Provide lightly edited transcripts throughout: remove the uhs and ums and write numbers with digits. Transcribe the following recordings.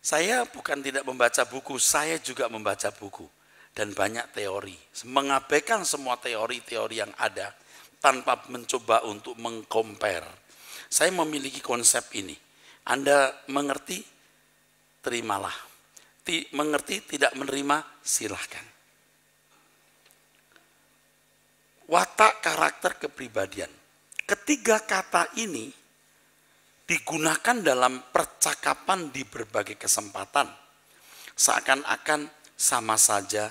Saya bukan tidak membaca buku, saya juga membaca buku. Dan banyak teori. Mengabaikan semua teori-teori yang ada tanpa mencoba untuk mengcompare. Saya memiliki konsep ini. Anda mengerti, terimalah. Mengerti, tidak menerima, silahkan. Watak, karakter, kepribadian. Ketiga kata ini digunakan dalam percakapan di berbagai kesempatan. Seakan-akan sama saja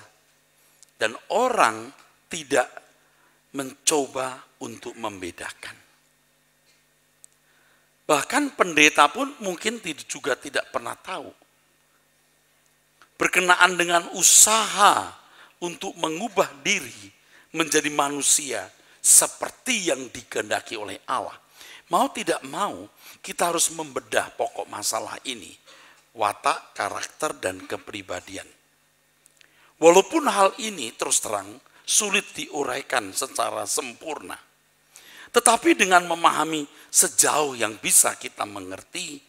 dan orang tidak mencoba untuk membedakan. Bahkan pendeta pun mungkin juga tidak pernah tahu. Berkenaan dengan usaha untuk mengubah diri menjadi manusia seperti yang dikehendaki oleh Allah. Mau tidak mau, kita harus membedah pokok masalah ini. Watak, karakter, dan kepribadian. Walaupun hal ini terus terang sulit diuraikan secara sempurna. Tetapi dengan memahami sejauh yang bisa kita mengerti,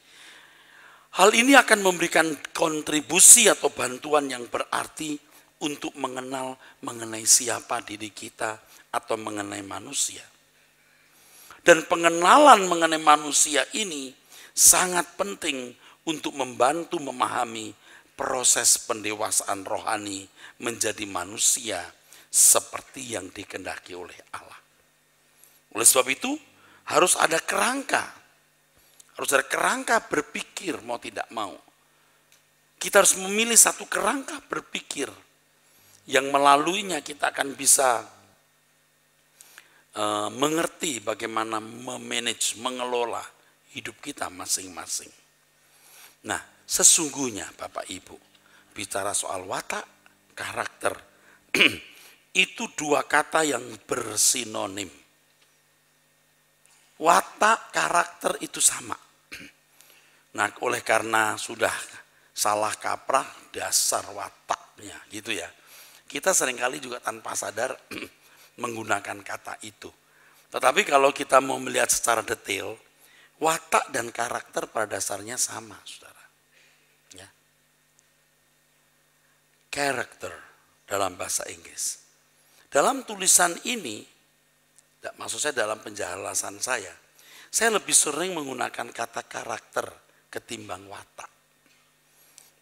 hal ini akan memberikan kontribusi atau bantuan yang berarti untuk mengenal mengenai siapa diri kita atau mengenai manusia. Dan pengenalan mengenai manusia ini sangat penting untuk membantu memahami proses pendewasaan rohani menjadi manusia seperti yang dikehendaki oleh Allah. Oleh sebab itu harus ada kerangka. Harus ada kerangka berpikir mau tidak mau. Kita harus memilih satu kerangka berpikir yang melaluinya kita akan bisa mengerti bagaimana memanage, mengelola hidup kita masing-masing. Nah, sesungguhnya Bapak Ibu, bicara soal watak, karakter, itu dua kata yang bersinonim. Watak, karakter itu sama. Nah, oleh karena sudah salah kaprah dasar wataknya gitu ya. Kita seringkali juga tanpa sadar menggunakan kata itu. Tetapi kalau kita mau melihat secara detail, watak dan karakter pada dasarnya sama, saudara. Ya. Character dalam bahasa Inggris. Dalam tulisan ini, maksud saya dalam penjelasan saya lebih sering menggunakan kata karakter ketimbang watak.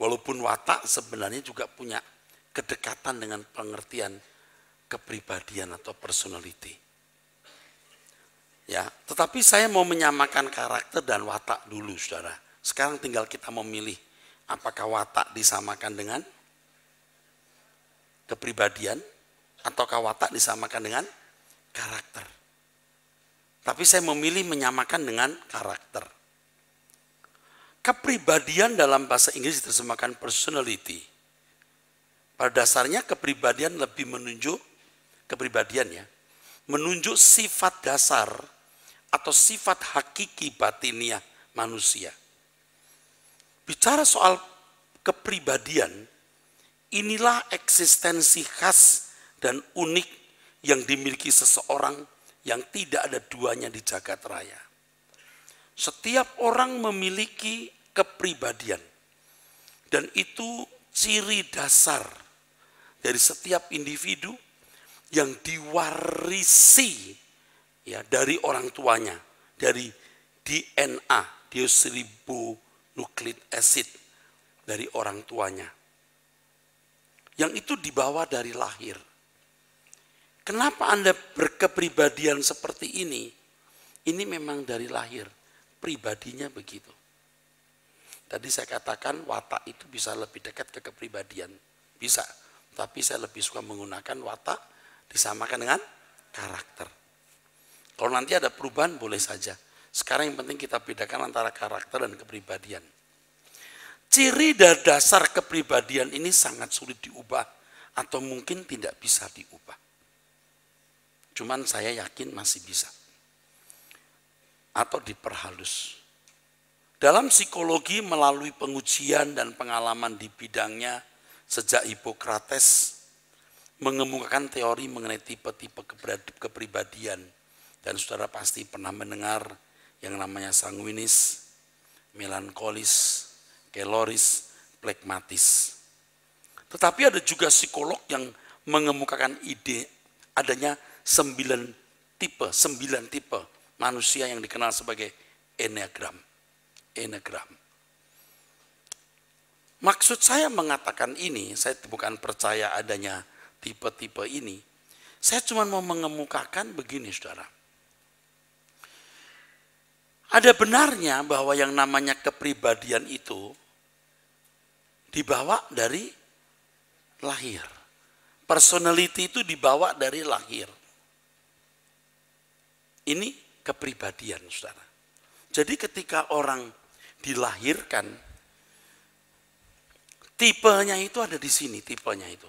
Walaupun watak sebenarnya juga punya kedekatan dengan pengertian kepribadian atau personality. Ya, tetapi saya mau menyamakan karakter dan watak dulu, saudara. Sekarang tinggal kita memilih apakah watak disamakan dengan kepribadian ataukah watak disamakan dengan karakter. Tapi saya memilih menyamakan dengan karakter. Kepribadian dalam bahasa Inggris diterjemahkan personality. Pada dasarnya kepribadian lebih menunjuk menunjuk sifat dasar atau sifat hakiki batiniah manusia. Bicara soal kepribadian, inilah eksistensi khas dan unik yang dimiliki seseorang yang tidak ada duanya di jagat raya. Setiap orang memiliki kepribadian dan itu ciri dasar dari setiap individu yang diwarisi ya dari orang tuanya, dari DNA, deoksiribonukleik acid dari orang tuanya. Yang itu dibawa dari lahir. Kenapa Anda berkepribadian seperti ini? Ini memang dari lahir, pribadinya begitu. Tadi saya katakan watak itu bisa lebih dekat ke kepribadian, bisa. Tapi saya lebih suka menggunakan watak disamakan dengan karakter. Kalau nanti ada perubahan boleh saja. Sekarang yang penting kita bedakan antara karakter dan kepribadian. Ciri dan dasar kepribadian ini sangat sulit diubah atau mungkin tidak bisa diubah. Cuman saya yakin masih bisa. Atau diperhalus. Dalam psikologi melalui pengujian dan pengalaman di bidangnya sejak Hippocrates mengemukakan teori mengenai tipe-tipe kepribadian. Dan saudara pasti pernah mendengar yang namanya sanguinis, melankolis, keloris, Flegmatis. Tetapi ada juga psikolog yang mengemukakan ide adanya 9 tipe manusia yang dikenal sebagai Enneagram. Maksud saya mengatakan ini, saya bukan percaya adanya tipe-tipe ini. Saya cuma mau mengemukakan begini, saudara. Ada benarnya bahwa yang namanya kepribadian itu dibawa dari lahir. Personality itu dibawa dari lahir. Ini kepribadian, saudara. Jadi ketika orang dilahirkan, tipenya itu ada di sini, tipenya itu.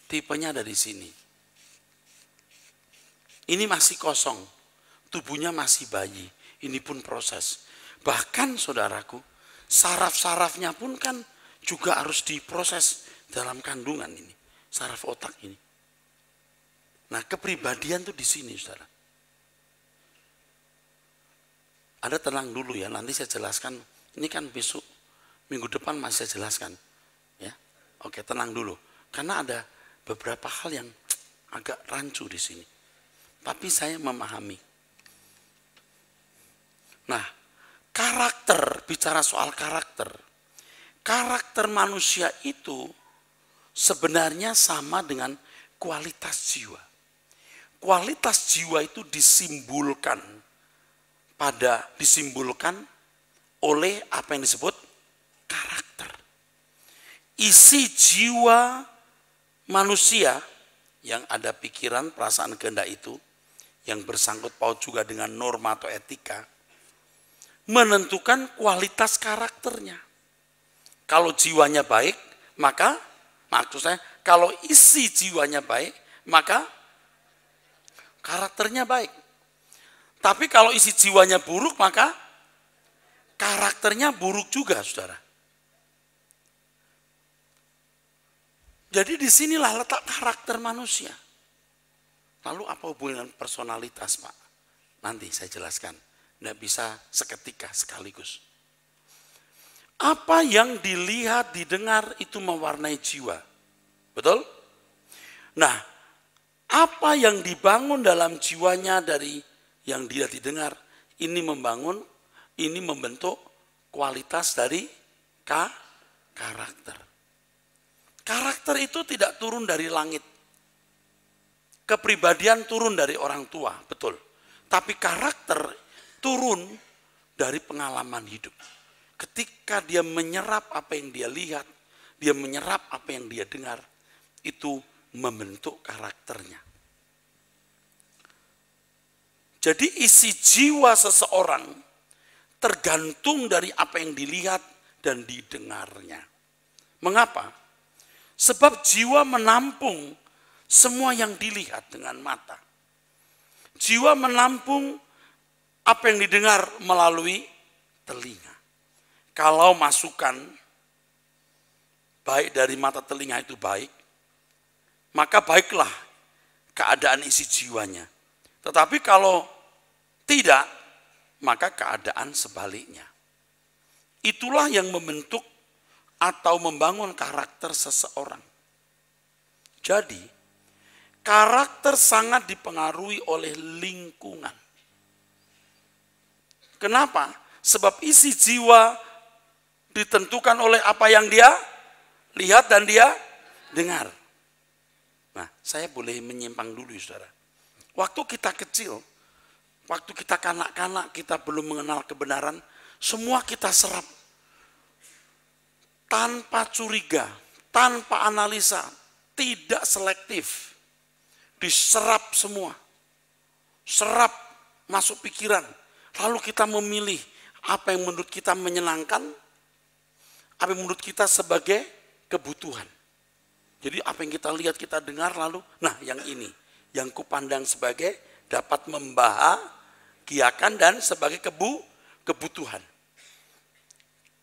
Tipenya ada di sini. Ini masih kosong, tubuhnya masih bayi. Ini pun proses. Bahkan saudaraku, saraf-sarafnya pun kan juga harus diproses dalam kandungan ini. Saraf otak ini. Nah, kepribadian tuh di sini, saudara. Ada tenang dulu ya, nanti saya jelaskan. Ini kan besok, minggu depan masih saya jelaskan. Ya, oke, tenang dulu. Karena ada beberapa hal yang agak rancu di sini. Tapi saya memahami. Nah, karakter, bicara soal karakter. Karakter manusia itu sebenarnya sama dengan kualitas jiwa. Kualitas jiwa itu disimbolkan oleh apa yang disebut karakter. Isi jiwa manusia yang ada pikiran, perasaan, kehendak itu yang bersangkut paut juga dengan norma atau etika menentukan kualitas karakternya. Kalau jiwanya baik, maka maksud saya kalau isi jiwanya baik, maka karakternya baik. Tapi kalau isi jiwanya buruk, maka karakternya buruk juga, saudara. Jadi disinilah letak karakter manusia. Lalu apa hubungan personalitas, Pak? Nanti saya jelaskan. Tidak bisa seketika sekaligus. Apa yang dilihat, didengar itu mewarnai jiwa. Betul? Nah, apa yang dibangun dalam jiwanya dari yang dia didengar, ini membentuk kualitas dari karakter. Karakter itu tidak turun dari langit. Kepribadian turun dari orang tua, betul. Tapi karakter turun dari pengalaman hidup. Ketika dia menyerap apa yang dia lihat, dia menyerap apa yang dia dengar, itu membentuk karakternya. Jadi isi jiwa seseorang tergantung dari apa yang dilihat dan didengarnya. Mengapa? Sebab jiwa menampung semua yang dilihat dengan mata. Jiwa menampung apa yang didengar melalui telinga. Kalau masukan baik dari mata telinga itu baik, maka baiklah keadaan isi jiwanya. Tetapi kalau tidak, maka keadaan sebaliknya. Itulah yang membentuk atau membangun karakter seseorang. Jadi, karakter sangat dipengaruhi oleh lingkungan. Kenapa? Sebab isi jiwa ditentukan oleh apa yang dia lihat dan dia dengar. Nah, saya boleh menyimpang dulu, saudara. Waktu kita kecil, waktu kita kanak-kanak, kita belum mengenal kebenaran, semua kita serap. Tanpa curiga, tanpa analisa, tidak selektif. Diserap semua. Serap masuk pikiran. Lalu kita memilih apa yang menurut kita menyenangkan, apa yang menurut kita sebagai kebutuhan. Jadi apa yang kita lihat, kita dengar lalu, nah yang ini. Yang kupandang sebagai dapat membahagiakan dan sebagai kebutuhan.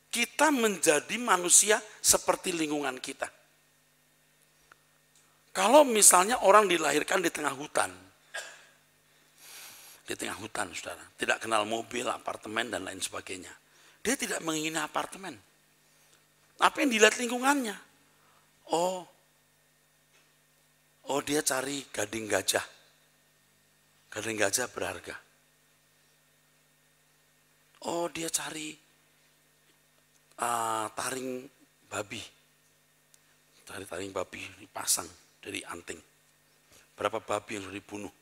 Kita menjadi manusia seperti lingkungan kita. Kalau misalnya orang dilahirkan di tengah hutan. Di tengah hutan, saudara. Tidak kenal mobil, apartemen, dan lain sebagainya. Dia tidak menginginkan apartemen. Apa yang dilihat lingkungannya? Oh dia cari gading gajah. Gading gajah berharga. Oh dia cari taring babi. Cari taring babi dipasang dari anting. Berapa babi yang sudah dibunuh.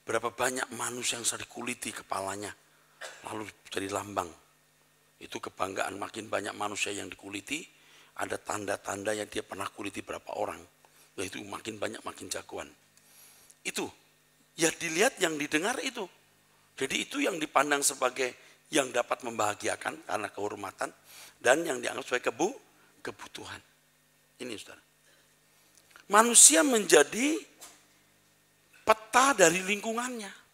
Berapa banyak manusia yang sudah dikuliti kepalanya. Lalu jadi lambang. Itu kebanggaan, makin banyak manusia yang dikuliti, ada tanda-tanda yang dia pernah kuliti berapa orang. Yaitu makin banyak, makin jagoan. Itu, ya dilihat yang didengar itu. Jadi itu yang dipandang sebagai yang dapat membahagiakan karena kehormatan. Dan yang dianggap sebagai kebutuhan. Ini saudara. Manusia menjadi peta dari lingkungannya.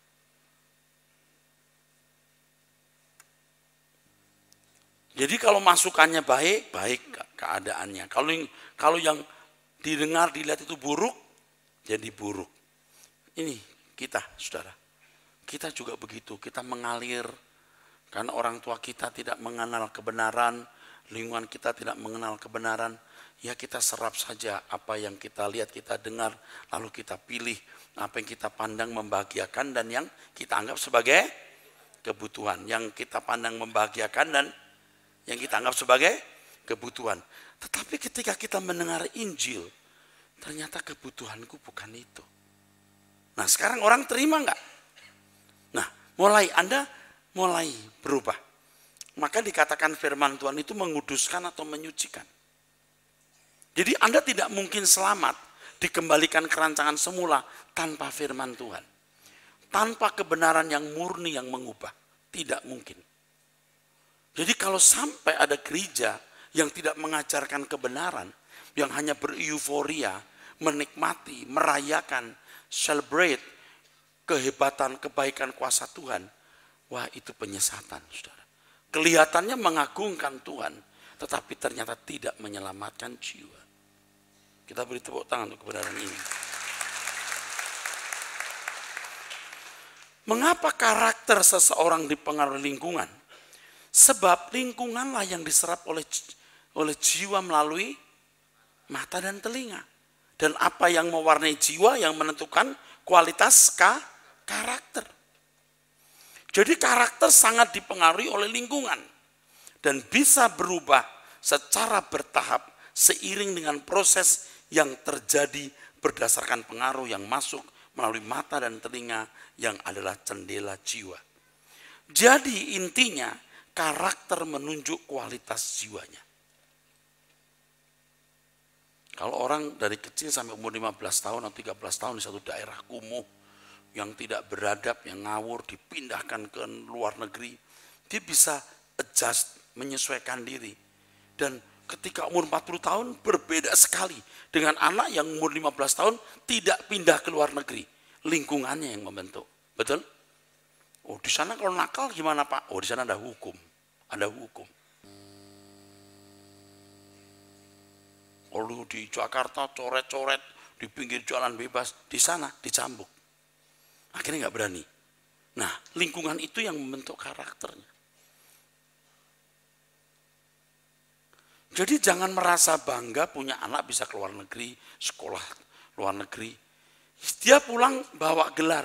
Jadi kalau masukannya baik, baik keadaannya. Kalau yang didengar, dilihat itu buruk, jadi buruk. Ini kita, saudara. Kita juga begitu, kita mengalir. Karena orang tua kita tidak mengenal kebenaran, lingkungan kita tidak mengenal kebenaran. Ya kita serap saja apa yang kita lihat, kita dengar, lalu kita pilih apa yang kita pandang membahagiakan dan yang kita anggap sebagai kebutuhan. Yang kita pandang membahagiakan dan yang kita anggap sebagai kebutuhan. Tetapi ketika kita mendengar Injil, ternyata kebutuhanku bukan itu. Nah sekarang orang terima enggak? Nah Anda mulai berubah. Maka dikatakan firman Tuhan itu menguduskan atau menyucikan. Jadi Anda tidak mungkin selamat, dikembalikan ke rancangan semula tanpa firman Tuhan. Tanpa kebenaran yang murni yang mengubah. Tidak mungkin. Jadi kalau sampai ada gereja yang tidak mengajarkan kebenaran, yang hanya bereuforia, menikmati, merayakan, celebrate kehebatan, kebaikan kuasa Tuhan, wah itu penyesatan, saudara. Kelihatannya mengagungkan Tuhan, tetapi ternyata tidak menyelamatkan jiwa. Kita beri tepuk tangan untuk kebenaran ini. Mengapa karakter seseorang dipengaruhi lingkungan? Sebab lingkunganlah yang diserap oleh jiwa melalui mata dan telinga. Dan apa yang mewarnai jiwa yang menentukan kualitas karakter. Jadi karakter sangat dipengaruhi oleh lingkungan. Dan bisa berubah secara bertahap seiring dengan proses yang terjadi berdasarkan pengaruh yang masuk melalui mata dan telinga yang adalah jendela jiwa. Jadi intinya, karakter menunjuk kualitas jiwanya. Kalau orang dari kecil sampai umur 15 tahun atau 13 tahun di satu daerah kumuh, yang tidak beradab, yang ngawur, dipindahkan ke luar negeri, dia bisa adjust, menyesuaikan diri. Dan ketika umur 40 tahun berbeda sekali dengan anak yang umur 15 tahun tidak pindah ke luar negeri. Lingkungannya yang membentuk. Betul? Oh di sana kalau nakal gimana Pak? Oh di sana ada hukum. Ada hukum. Kalau di Jakarta coret-coret, di pinggir jalan bebas, di sana dicambuk. Akhirnya nggak berani. Nah lingkungan itu yang membentuk karakternya. Jadi jangan merasa bangga punya anak bisa keluar negeri, sekolah luar negeri. Dia pulang bawa gelar,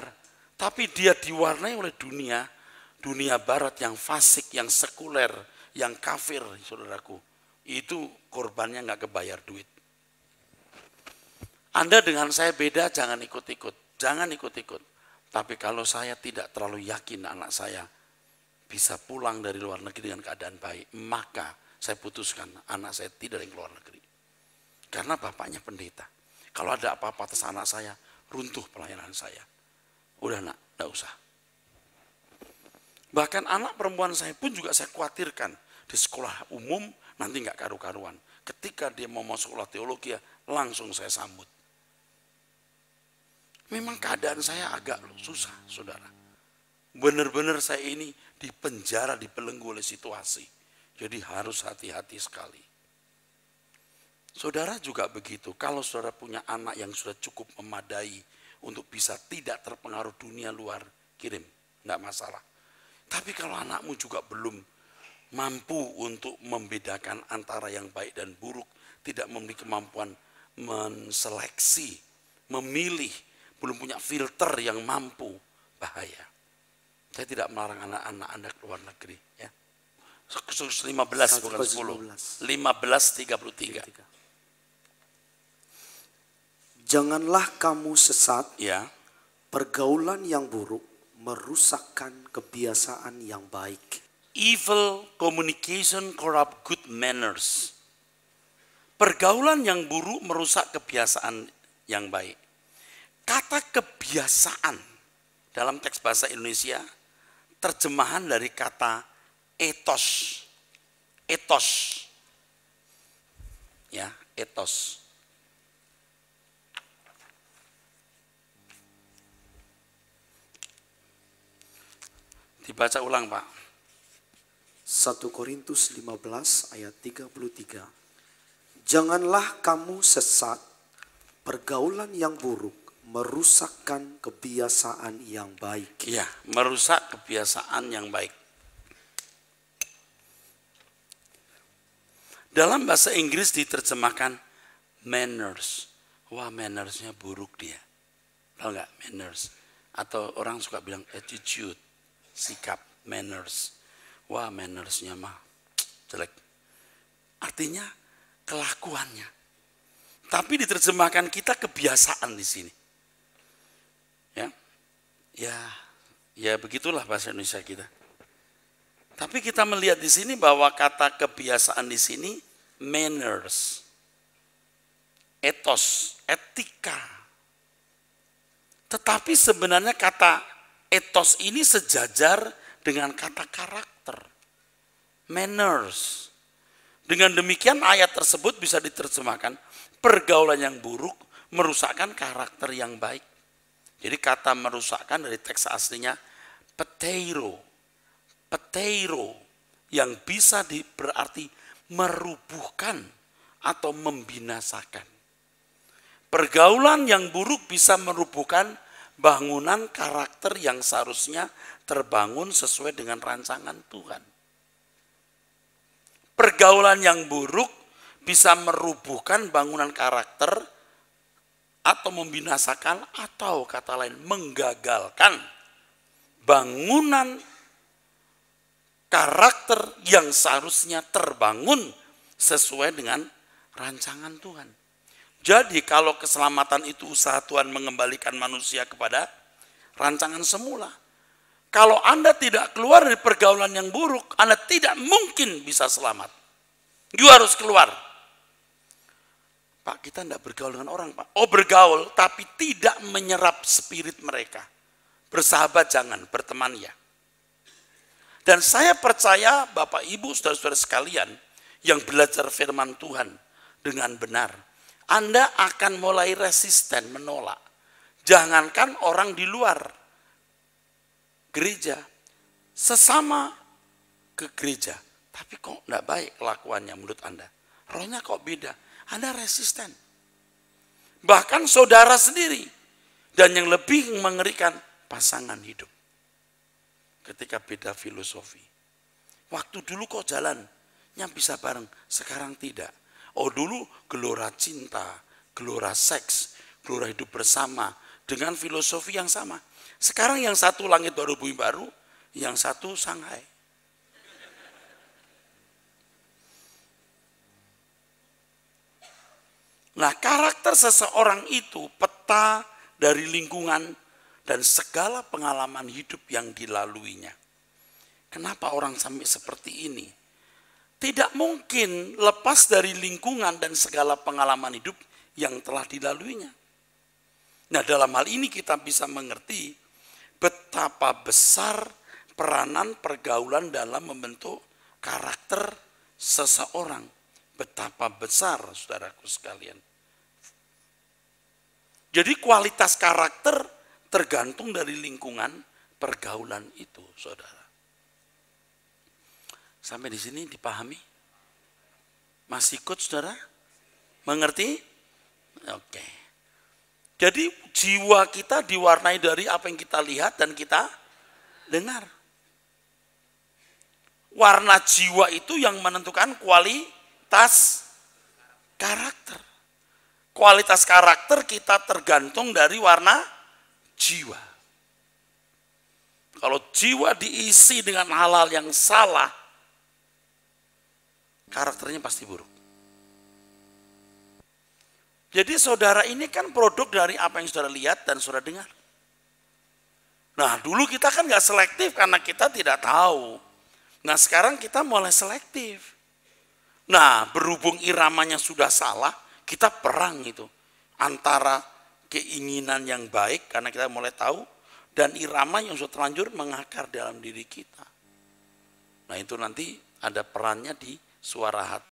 tapi dia diwarnai oleh dunia barat yang fasik, yang sekuler, yang kafir, saudaraku. Itu korbannya nggak kebayar duit. Anda dengan saya beda, jangan ikut-ikut. Jangan ikut-ikut. Tapi kalau saya tidak terlalu yakin anak saya bisa pulang dari luar negeri dengan keadaan baik, maka saya putuskan anak saya tidak yang keluar negeri. Karena bapaknya pendeta. Kalau ada apa-apa atas anak saya, runtuh pelayanan saya. Udah nak, enggak usah. Bahkan anak perempuan saya pun juga saya khawatirkan. Di sekolah umum nanti enggak karu-karuan. Ketika dia mau masuk sekolah teologi, langsung saya sambut. Memang keadaan saya agak susah, saudara. Benar-benar saya ini dipenjara, dibelenggu oleh situasi. Jadi harus hati-hati sekali. Saudara juga begitu. Kalau saudara punya anak yang sudah cukup memadai untuk bisa tidak terpengaruh dunia luar, kirim. Enggak masalah. Tapi kalau anakmu juga belum mampu untuk membedakan antara yang baik dan buruk, tidak memiliki kemampuan menseleksi, memilih, belum punya filter yang mampu, bahaya. Saya tidak melarang anak-anak Anda ke luar negeri. Ya. 15 bukan 10. 15:33. Janganlah kamu sesat, Ya. pergaulan yang buruk merusakkan kebiasaan yang baik. Evil communication corrupt good manners. Pergaulan yang buruk merusak kebiasaan yang baik. Kata kebiasaan dalam teks bahasa Indonesia terjemahan dari kata etos. Etos. Ya, etos. Dibaca ulang, Pak. 1 Korintus 15 ayat 33. Janganlah kamu sesat, pergaulan yang buruk merusakkan kebiasaan yang baik. Ya, merusak kebiasaan yang baik. Dalam bahasa Inggris diterjemahkan manners. Wah, mannersnya buruk dia. Tahu nggak manners? Atau orang suka bilang attitude, sikap, manners. Wah, mannersnya mah jelek. Artinya kelakuannya. Tapi diterjemahkan kita kebiasaan di sini. Ya begitulah bahasa Indonesia kita. Tapi kita melihat di sini bahwa kata kebiasaan di sini manners, etos, etika. Tetapi sebenarnya kata etos ini sejajar dengan kata karakter, manners. Dengan demikian ayat tersebut bisa diterjemahkan pergaulan yang buruk merusakkan karakter yang baik. Jadi kata merusakkan dari teks aslinya peteiro. Peteiro yang bisa berarti merubuhkan atau membinasakan. Pergaulan yang buruk bisa merubuhkan bangunan karakter yang seharusnya terbangun sesuai dengan rancangan Tuhan. Pergaulan yang buruk bisa merubuhkan bangunan karakter atau membinasakan atau kata lain menggagalkan bangunan karakter yang seharusnya terbangun sesuai dengan rancangan Tuhan. Jadi kalau keselamatan itu usaha Tuhan mengembalikan manusia kepada rancangan semula. Kalau Anda tidak keluar dari pergaulan yang buruk, Anda tidak mungkin bisa selamat. You harus keluar. Pak, kita tidak bergaul dengan orang, Pak. Oh, bergaul, tapi tidak menyerap spirit mereka. Bersahabat jangan, berteman ya. Dan saya percaya Bapak, Ibu, saudara-saudara sekalian yang belajar firman Tuhan dengan benar, Anda akan mulai resisten, menolak. Jangankan orang di luar gereja, sesama ke gereja. Tapi kok tidak baik kelakuannya menurut Anda. Rohnya kok beda. Anda resisten. Bahkan saudara sendiri. Dan yang lebih mengerikan, pasangan hidup. Ketika beda filosofi. Waktu dulu kok jalannya bisa bareng, sekarang tidak. Oh dulu gelora cinta, gelora seks, gelora hidup bersama. Dengan filosofi yang sama. Sekarang yang satu langit baru bumi baru, yang satu Shanghai. Nah, karakter seseorang itu peta dari lingkungan dan segala pengalaman hidup yang dilaluinya. Kenapa orang sampai seperti ini? Tidak mungkin lepas dari lingkungan dan segala pengalaman hidup yang telah dilaluinya. Nah, dalam hal ini kita bisa mengerti betapa besar peranan pergaulan dalam membentuk karakter seseorang. Betapa besar, saudaraku sekalian. Jadi kualitas karakter tergantung dari lingkungan pergaulan itu, saudara. Sampai di sini dipahami? Masih ikut, saudara? Mengerti? Oke. Jadi jiwa kita diwarnai dari apa yang kita lihat dan kita dengar. warna jiwa itu yang menentukan kualitas karakter. Kualitas karakter kita tergantung dari warna jiwa. Kalau jiwa diisi dengan hal-hal yang salah, karakternya pasti buruk. Jadi saudara ini kan produk dari apa yang saudara lihat dan saudara dengar. Nah dulu kita kan gak selektif karena kita tidak tahu. Nah sekarang kita mulai selektif. Nah berhubung iramanya sudah salah, kita perang itu. Antara keinginan yang baik karena kita mulai tahu, dan irama yang sudah terlanjur mengakar dalam diri kita. Nah itu nanti ada perannya di suara hati.